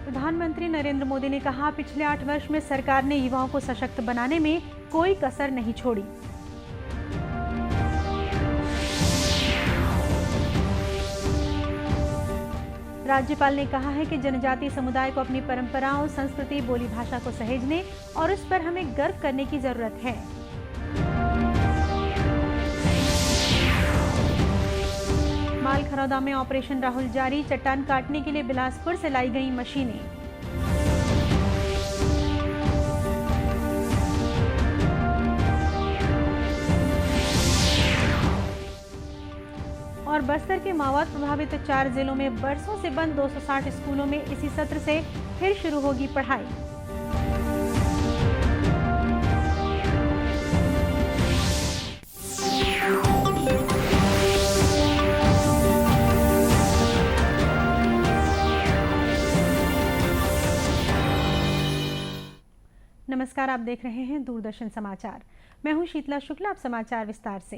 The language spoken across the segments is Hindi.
प्रधानमंत्री नरेंद्र मोदी ने कहा, पिछले 8 वर्ष में सरकार ने युवाओं को सशक्त बनाने में कोई कसर नहीं छोड़ी। राज्यपाल ने कहा है कि जनजातीय समुदाय को अपनी परंपराओं, संस्कृति, बोली भाषा को सहेजने और उस पर हमें गर्व करने की जरूरत है। मालखरौदा में ऑपरेशन राहुल जारी, चट्टान काटने के लिए बिलासपुर से लाई गई मशीनें। और बस्तर के माओवाद प्रभावित 4 जिलों में बरसों से बंद 260 स्कूलों में इसी सत्र से फिर शुरू होगी पढ़ाई। नमस्कार, आप देख रहे हैं दूरदर्शन समाचार। मैं हूं शीतला शुक्ला। अब समाचार विस्तार से।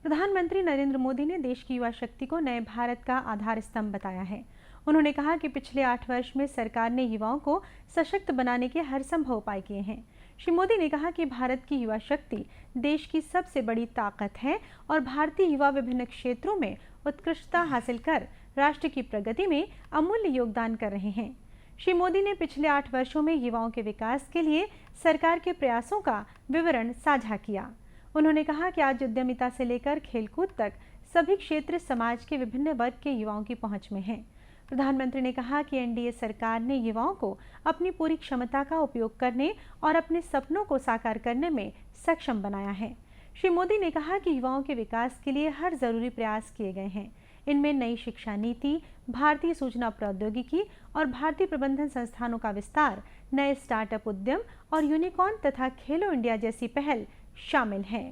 प्रधानमंत्री नरेंद्र मोदी ने देश की युवा शक्ति को नए भारत का आधार स्तंभ बताया है। उन्होंने कहा कि पिछले 8 वर्ष में सरकार ने युवाओं को सशक्त बनाने के हर संभव उपाय किए हैं। श्री मोदी ने कहा कि भारत की युवा शक्ति देश की सबसे बड़ी ताकत है और भारतीय युवा विभिन्न क्षेत्रों में उत्कृष्टता हासिल कर राष्ट्र की प्रगति में अमूल्य योगदान कर रहे हैं। श्री मोदी ने पिछले 8 वर्षों में युवाओं के विकास के लिए सरकार के प्रयासों का विवरण साझा किया। उन्होंने कहा कि आज उद्यमिता से लेकर खेलकूद तक सभी क्षेत्र समाज के विभिन्न वर्ग के युवाओं की पहुंच में हैं। प्रधानमंत्री ने कहा कि एनडीए सरकार ने युवाओं को अपनी पूरी क्षमता का उपयोग करने और अपने सपनों को साकार करने में सक्षम बनाया है। श्री मोदी ने कहा कि युवाओं के विकास के लिए हर जरूरी प्रयास किए गए हैं। इनमें नई शिक्षा नीति, भारतीय सूचना प्रौद्योगिकी और भारतीय प्रबंधन संस्थानों का विस्तार, नए स्टार्टअप उद्यम और यूनिकॉर्न तथा खेलो इंडिया जैसी पहल शामिल है।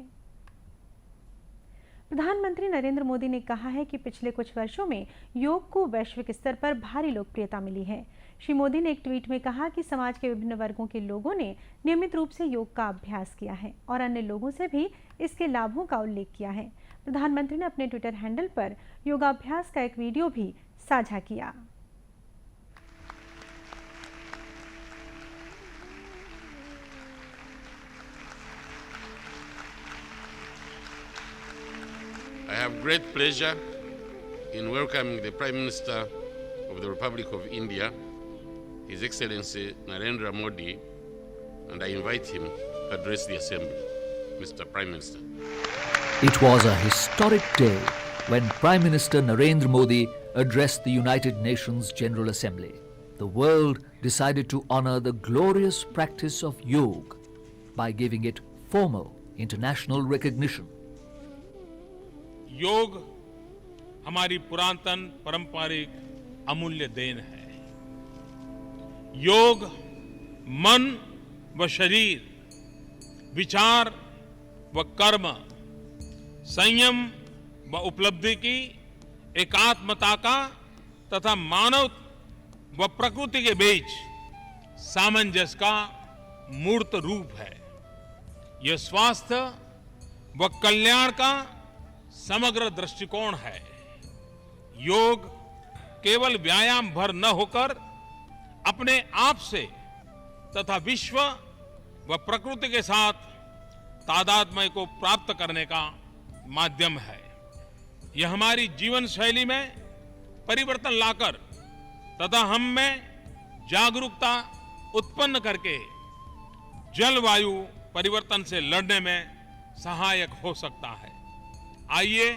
प्रधानमंत्री नरेंद्र मोदी ने कहा है कि पिछले कुछ वर्षों में योग को वैश्विक स्तर पर भारी लोकप्रियता मिली है। श्री मोदी ने एक ट्वीट में कहा कि समाज के विभिन्न वर्गों के लोगों ने नियमित रूप से योग का अभ्यास किया है और अन्य लोगों से भी इसके लाभों का उल्लेख किया है। प्रधानमंत्री ने अपने ट्विटर हैंडल पर योगाभ्यास का एक वीडियो भी साझा किया। I have great pleasure in welcoming the Prime Minister of the Republic of India, His Excellency Narendra Modi, and I invite him to address the Assembly. Mr. Prime Minister. It was a historic day when Prime Minister Narendra Modi addressed the United Nations General Assembly. The world decided to honor the glorious practice of yoga by giving it formal international recognition. योग हमारी पुरातन पारंपरिक अमूल्य देन है। योग मन व शरीर, विचार व कर्म, संयम व उपलब्धि की एकात्मता का तथा मानव व प्रकृति के बीच सामंजस्य का मूर्त रूप है। यह स्वास्थ्य व कल्याण का समग्र दृष्टिकोण है। योग केवल व्यायाम भर न होकर अपने आप से तथा विश्व व प्रकृति के साथ तादात्म्य को प्राप्त करने का माध्यम है। यह हमारी जीवन शैली में परिवर्तन लाकर तथा हम में जागरूकता उत्पन्न करके जलवायु परिवर्तन से लड़ने में सहायक हो सकता है। आइए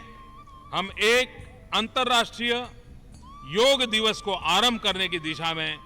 हम एक अंतर्राष्ट्रीय योग दिवस को आरंभ करने की दिशा में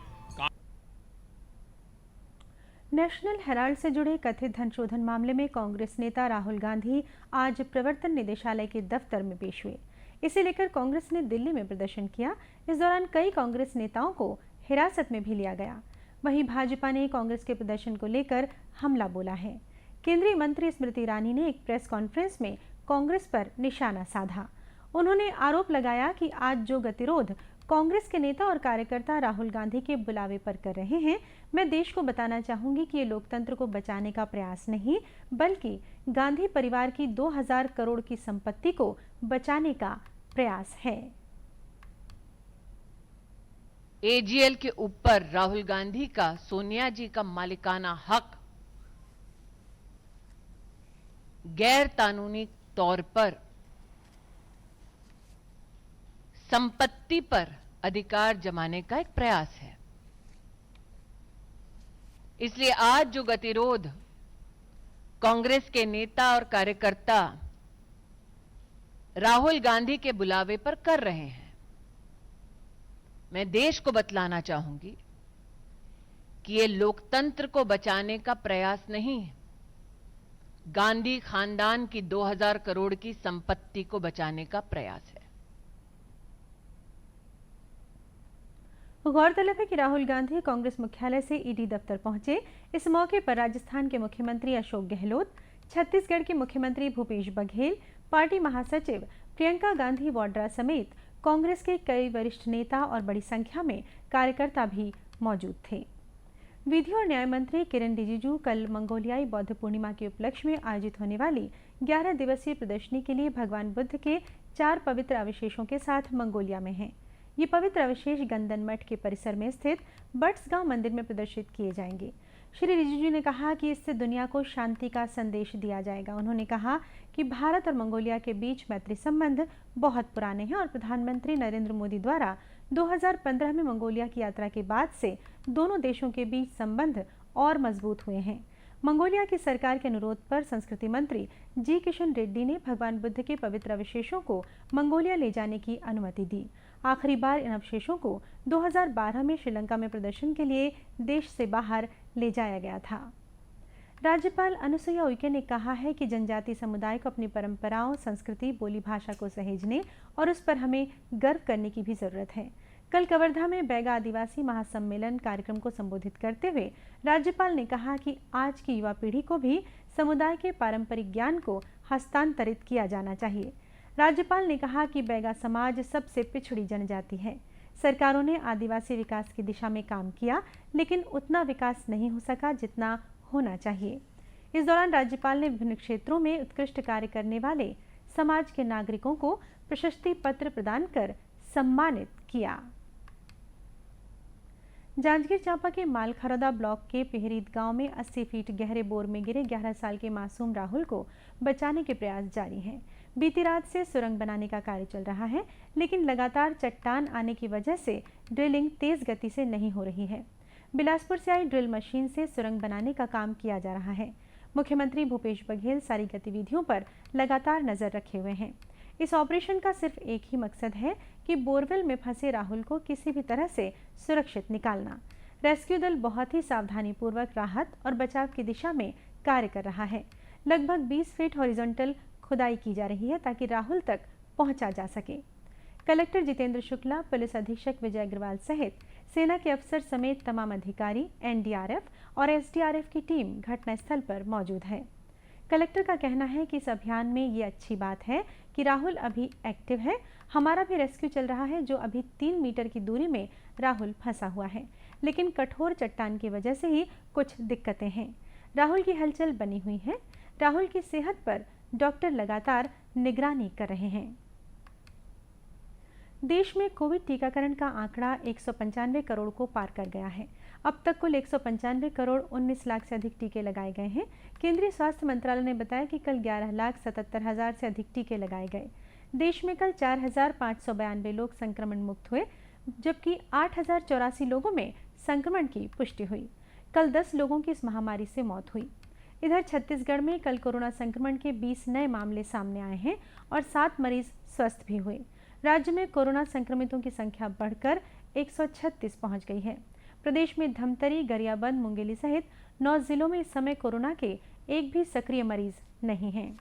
नेशनल हेराल्ड से जुड़े कथित धन शोधन मामले में कांग्रेस नेता राहुल गांधी आज प्रवर्तन निदेशालय के दफ्तर में पेश हुए। इसे लेकर कांग्रेस ने दिल्ली में प्रदर्शन किया। इस दौरान कई कांग्रेस नेताओं को हिरासत में भी लिया गया। वहीं भाजपा ने कांग्रेस के प्रदर्शन को लेकर हमला बोला है। केंद्रीय मंत्री स्मृति ईरानी ने एक प्रेस कॉन्फ्रेंस में कांग्रेस पर निशाना साधा। उन्होंने आरोप लगाया कि आज जो गतिरोध कांग्रेस के नेता और कार्यकर्ता राहुल गांधी के बुलावे पर कर रहे हैं, मैं देश को बताना चाहूंगी कि ये लोकतंत्र को बचाने का प्रयास नहीं, बल्कि गांधी परिवार की 2000 करोड़ की संपत्ति को बचाने का प्रयास है। एजीएल के ऊपर राहुल गांधी का, सोनिया जी का मालिकाना हक गैर कानूनी तौर पर संपत्ति पर अधिकार जमाने का एक प्रयास है। इसलिए आज जो गतिरोध कांग्रेस के नेता और कार्यकर्ता राहुल गांधी के बुलावे पर कर रहे हैं, मैं देश को बतलाना चाहूंगी कि ये लोकतंत्र को बचाने का प्रयास नहीं है, गांधी खानदान की 2000 करोड़ की संपत्ति को बचाने का प्रयास है। गौरतलब है कि राहुल गांधी कांग्रेस मुख्यालय से ईडी दफ्तर पहुंचे। इस मौके पर राजस्थान के मुख्यमंत्री अशोक गहलोत, छत्तीसगढ़ के मुख्यमंत्री भूपेश बघेल, पार्टी महासचिव प्रियंका गांधी वाड्रा समेत कांग्रेस के कई वरिष्ठ नेता और बड़ी संख्या में कार्यकर्ता भी मौजूद थे। विधि और न्याय मंत्री किरण रिजिजू कल मंगोलियाई बौद्ध पूर्णिमा के उपलक्ष्य में आयोजित होने वाली 11 दिवसीय प्रदर्शनी के लिए भगवान बुद्ध के 4 पवित्र अवशेषों के साथ मंगोलिया में हैं। ये पवित्र अवशेष गंदन मठ के परिसर में स्थित बट्सगांव मंदिर में प्रदर्शित किए जाएंगे। श्री रिजिजू ने कहा कि इससे दुनिया को शांति का संदेश दिया जाएगा। उन्होंने कहा कि भारत और मंगोलिया के बीच मैत्री संबंध बहुत पुराने हैं और प्रधानमंत्री नरेंद्र मोदी द्वारा 2015 में मंगोलिया की यात्रा के बाद से दोनों देशों के बीच संबंध और मजबूत हुए हैं। मंगोलिया की सरकार के अनुरोध पर संस्कृति मंत्री जी किशन रेड्डी ने भगवान बुद्ध के पवित्र अवशेषों को मंगोलिया ले जाने की अनुमति दी। आखिरी बार इन अवशेषों को 2012 में श्रीलंका में प्रदर्शन के लिए देश से बाहर ले जाया गया था। राज्यपाल अनुसुईया उइके ने कहा है कि जनजाति समुदाय को अपनी परंपराओं, संस्कृति, बोली भाषा को सहेजने और उस पर हमें गर्व करने की भी जरूरत है। कल कवर्धा में बैगा आदिवासी महासम्मेलन कार्यक्रम को संबोधित करते हुए राज्यपाल ने कहा कि आज की युवा पीढ़ी को भी समुदाय के पारंपरिक ज्ञान को हस्तांतरित किया जाना चाहिए। राज्यपाल ने कहा कि बैगा समाज सबसे पिछड़ी जनजाति है। सरकारों ने आदिवासी विकास की दिशा में काम किया, लेकिन उतना विकास नहीं हो सका जितना होना चाहिए। इस दौरान राज्यपाल ने विभिन्न क्षेत्रों में उत्कृष्ट कार्य करने वाले समाज के नागरिकों को प्रशस्ति पत्र प्रदान कर सम्मानित किया। जांजगीर चांपा के मालखरौदा ब्लॉक के पिहरीद गांव में 80 फीट गहरे बोर में गिरे 11 साल के मासूम राहुल को बचाने के प्रयास जारी हैं। बीती रात से सुरंग बनाने का कार्य चल रहा है, लेकिन लगातार चट्टान आने की वजह से ड्रिलिंग तेज गति से नहीं हो रही है। बिलासपुर से आई ड्रिल मशीन से सुरंग बनाने का काम किया जा रहा है। मुख्यमंत्री भूपेश बघेल सारी गतिविधियों पर लगातार नजर रखे हुए हैं। इस ऑपरेशन का सिर्फ एक ही मकसद है कि बोरवेल में फंसे राहुल को किसी भी तरह से सुरक्षित निकालना। रेस्क्यू दल बहुत ही सावधानीपूर्वक राहत और बचाव की दिशा में कार्य कर रहा है। लगभग 20 फीट हॉरिजॉन्टल खुदाई की जा रही है ताकि राहुल तक पहुंचा जा सके। कलेक्टर जितेंद्र शुक्ला, पुलिस अधीक्षक विजय अग्रवाल सहित सेना के अफसर समेत तमाम अधिकारी, एनडीआरएफ और एसडीआरएफ की टीम घटनास्थल पर मौजूद है। कलेक्टर का कहना है कि इस अभियान में ये अच्छी बात है कि राहुल अभी एक्टिव है। हमारा भी रेस्क्यू चल रहा है, जो अभी 3 मीटर की दूरी में राहुल फंसा हुआ है, लेकिन कठोर चट्टान की वजह से ही कुछ दिक्कतें हैं। राहुल की हलचल बनी हुई है। राहुल की सेहत पर डॉक्टर लगातार निगरानी कर रहे हैं। देश में कोविड टीकाकरण का आंकड़ा 195 करोड़ को पार कर गया है। अब तक कुल 195 करोड़ 19 लाख से अधिक टीके लगाए गए हैं। केंद्रीय स्वास्थ्य मंत्रालय ने बताया कि कल 11,77,000 से अधिक टीके लगाए गए। देश में कल 4,592 लोग संक्रमण मुक्त हुए, जबकि 8,084 लोगों में संक्रमण की पुष्टि हुई। कल 10 लोगों की इस महामारी से मौत हुई। इधर छत्तीसगढ़ में कल कोरोना संक्रमण के 20 नए मामले सामने आए हैं और 7 मरीज स्वस्थ भी हुए। राज्य में कोरोना संक्रमितों की संख्या बढ़कर 136 पहुंच गई है। प्रदेश में धमतरी, गरियाबंद, मुंगेली सहित 9 जिलों में इस समय कोरोना के एक भी सक्रिय मरीज नहीं हैं।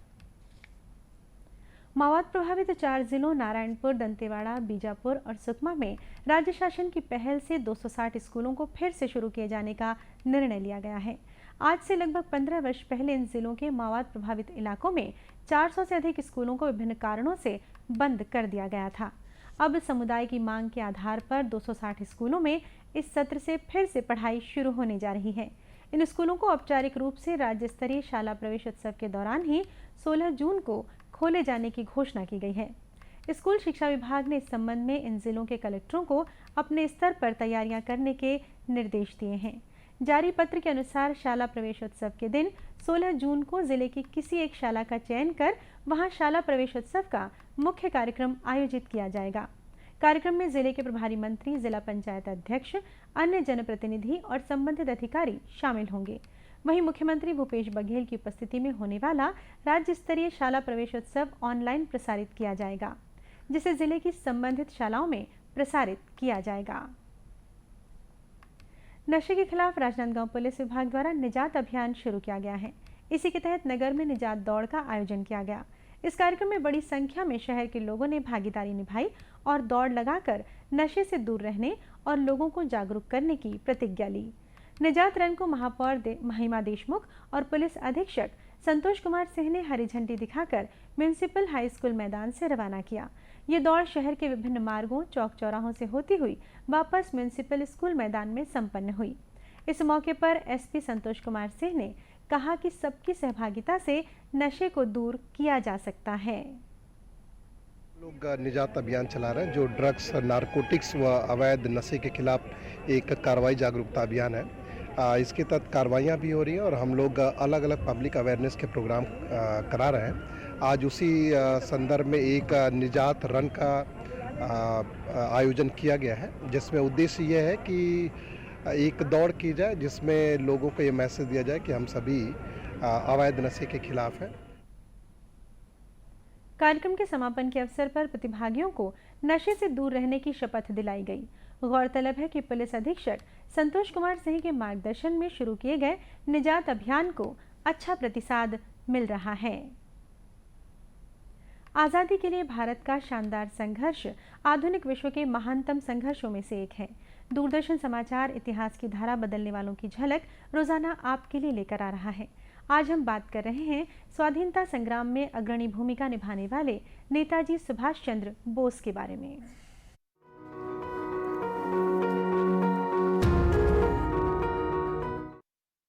माओवाद प्रभावित 4 जिलों नारायणपुर, दंतेवाड़ा, बीजापुर और सुकमा में राज्य शासन की पहल से 260 स्कूलों को फिर से शुरू किए जाने का निर्णय लिया गया है। आज से लगभग 15 वर्ष पहले इन जिलों के माओवाद प्रभावित इलाकों में 400 से अधिक स्कूलों को विभिन्न कारणों से बंद कर दिया गया था। अब समुदाय की मांग के आधार पर 260 स्कूलों में इस सत्र से फिर से पढ़ाई शुरू होने जा रही है। इन स्कूलों को औपचारिक रूप से राज्य स्तरीय शाला प्रवेश उत्सव के दौरान ही 16 जून को खोले जाने की घोषणा की गई है। स्कूल शिक्षा विभाग ने इस संबंध में इन जिलों के कलेक्टरों को अपने स्तर पर तैयारियां करने के निर्देश दिए हैं। जारी पत्र के अनुसार शाला प्रवेशोत्सव के दिन 16 जून को जिले की किसी एक शाला का चयन कर वहां शाला प्रवेशोत्सव का मुख्य कार्यक्रम आयोजित किया जाएगा। कार्यक्रम में जिले के प्रभारी मंत्री, जिला पंचायत अध्यक्ष, अन्य जनप्रतिनिधि और संबंधित अधिकारी शामिल होंगे। वहीं मुख्यमंत्री भूपेश बघेल की उपस्थिति में होने वाला राज्य स्तरीय शाला प्रवेशोत्सव ऑनलाइन प्रसारित किया जाएगा, जिसे जिले की संबंधित शालाओं में प्रसारित किया जाएगा। नशे के खिलाफ राजनांदगांव पुलिस विभाग द्वारा निजात अभियान शुरू किया गया है। इसी के तहत नगर में निजात दौड़ का आयोजन किया गया। इस कार्यक्रम में बड़ी संख्या में शहर के लोगों ने भागीदारी निभाई और दौड़ लगाकर नशे से दूर रहने और लोगों को जागरूक करने की प्रतिज्ञा ली। निजात रन को महापौर महिमा देशमुख और पुलिस अधीक्षक संतोष कुमार सिंह ने हरी झंडी दिखाकर म्युनिसिपल हाई स्कूल मैदान से रवाना किया। ये दौड़ शहर के विभिन्न मार्गों, चौक चौराहों से होती हुई वापस म्युनिसिपल स्कूल मैदान में संपन्न हुई। इस मौके पर एसपी संतोष कुमार सिंह ने कहा कि सबकी सहभागिता से नशे को दूर किया जा सकता है। लोग निजात अभियान चला रहे हैं जो ड्रग्स, नारकोटिक्स व अवैध नशे के खिलाफ एक कार्रवाई जागरूकता अभियान है। इसके तहत कार्रवाइयाँ भी हो रही हैं और हम लोग अलग अलग पब्लिक अवेयरनेस के प्रोग्राम करा रहे हैं। आज उसी संदर्भ में एक निजात रन का आयोजन किया गया है, जिसमें उद्देश्य ये है कि एक दौड़ की जाए जिसमें लोगों को ये मैसेज दिया जाए कि हम सभी अवैध नशे के खिलाफ हैं। कार्यक्रम के समापन के अवसर पर प्रतिभागियों को नशे से दूर रहने की शपथ दिलाई गई। गौरतलब है कि पुलिस अधीक्षक संतोष कुमार सिंह के मार्गदर्शन में शुरू किए गए निजात अभियान को अच्छा प्रतिसाद मिल रहा है। आजादी के लिए भारत का शानदार संघर्ष आधुनिक विश्व के महानतम संघर्षों में से एक है। दूरदर्शन समाचार इतिहास की धारा बदलने वालों की झलक रोजाना आपके लिए लेकर आ रहा है। आज हम बात कर रहे हैं स्वाधीनता संग्राम में अग्रणी भूमिका निभाने वाले नेताजी सुभाष चंद्र बोस के बारे में।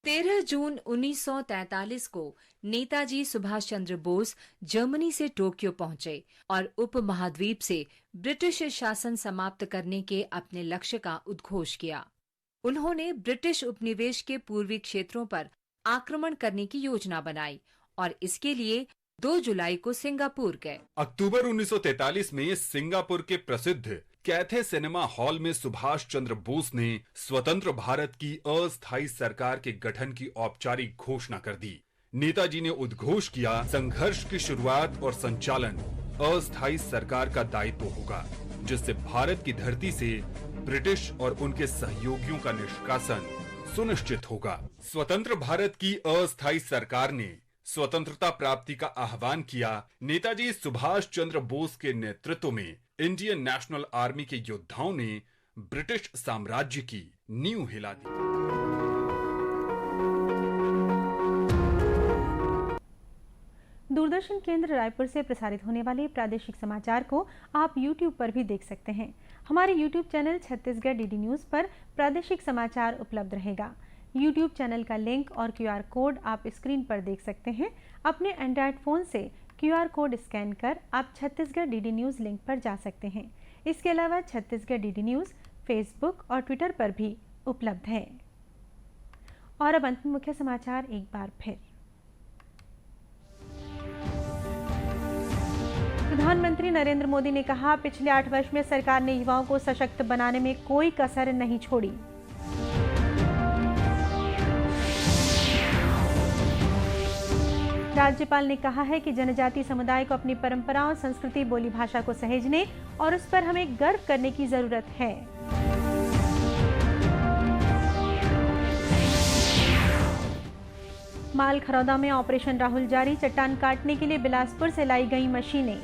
13 जून 1943 को नेताजी सुभाष चंद्र बोस जर्मनी से टोक्यो पहुंचे और उपमहाद्वीप से ब्रिटिश शासन समाप्त करने के अपने लक्ष्य का उद्घोष किया। उन्होंने ब्रिटिश उपनिवेश के पूर्वी क्षेत्रों पर आक्रमण करने की योजना बनाई और इसके लिए 2 जुलाई को सिंगापुर गए। अक्टूबर 1943 में सिंगापुर के प्रसिद्ध कैथे सिनेमा हॉल में सुभाष चंद्र बोस ने स्वतंत्र भारत की अस्थायी सरकार के गठन की औपचारिक घोषणा कर दी। नेताजी ने उद्घोष किया, संघर्ष की शुरुआत और संचालन अस्थायी सरकार का दायित्व होगा, जिससे भारत की धरती से ब्रिटिश और उनके सहयोगियों का निष्कासन सुनिश्चित होगा। स्वतंत्र भारत की अस्थायी सरकार ने स्वतंत्रता प्राप्ति का आह्वान किया। नेताजी सुभाष चंद्र बोस के नेतृत्व में इंडियन नेशनल आर्मी के योद्धाओं ने ब्रिटिश साम्राज्य की नींव हिला दी। दूरदर्शन केंद्र रायपुर से प्रसारित होने वाले प्रादेशिक समाचार को आप YouTube पर भी देख सकते हैं। हमारे YouTube channel Chhattisgarh DD news पर प्रादेशिक समाचार उपलब्ध रहेगा। YouTube चैनल का लिंक और QR कोड आप स्क्रीन पर देख सकते हैं। अपने एंड्रॉयड फ़ोन से QR कोड स्कैन कर आप छत्तीसगढ़ DD न्यूज़ लिंक पर जा सकते हैं। इसके अलावा छत्तीसगढ़ DD न्यूज़ फेसबुक और ट्विटर पर भी उपलब्ध है। और अब अंत में मुख्य समाचार एक बार फिर। प्रधानमंत्री नरेंद्र मोदी ने कहा, पिछले 8 वर्ष में सरकार ने युवाओं को सशक्त बनाने में कोई कसर नहीं छोड़ी। राज्यपाल ने कहा है कि जनजातीय समुदाय को अपनी परंपराओं, संस्कृति, बोली भाषा को सहेजने और उस पर हमें गर्व करने की जरूरत है। माल खरौदा में ऑपरेशन राहुल जारी, चट्टान काटने के लिए बिलासपुर से लाई गई मशीनें।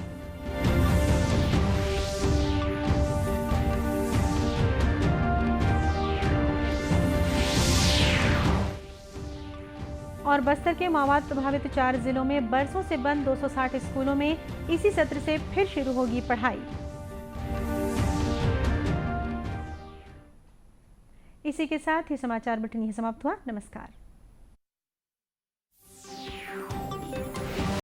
और बस्तर के माओवाद प्रभावित 4 जिलों में बरसों से बंद 260 स्कूलों में इसी सत्र से फिर शुरू होगी पढ़ाई। इसी के साथ ही समाचार बुलेटिन समाप्त हुआ। नमस्कार।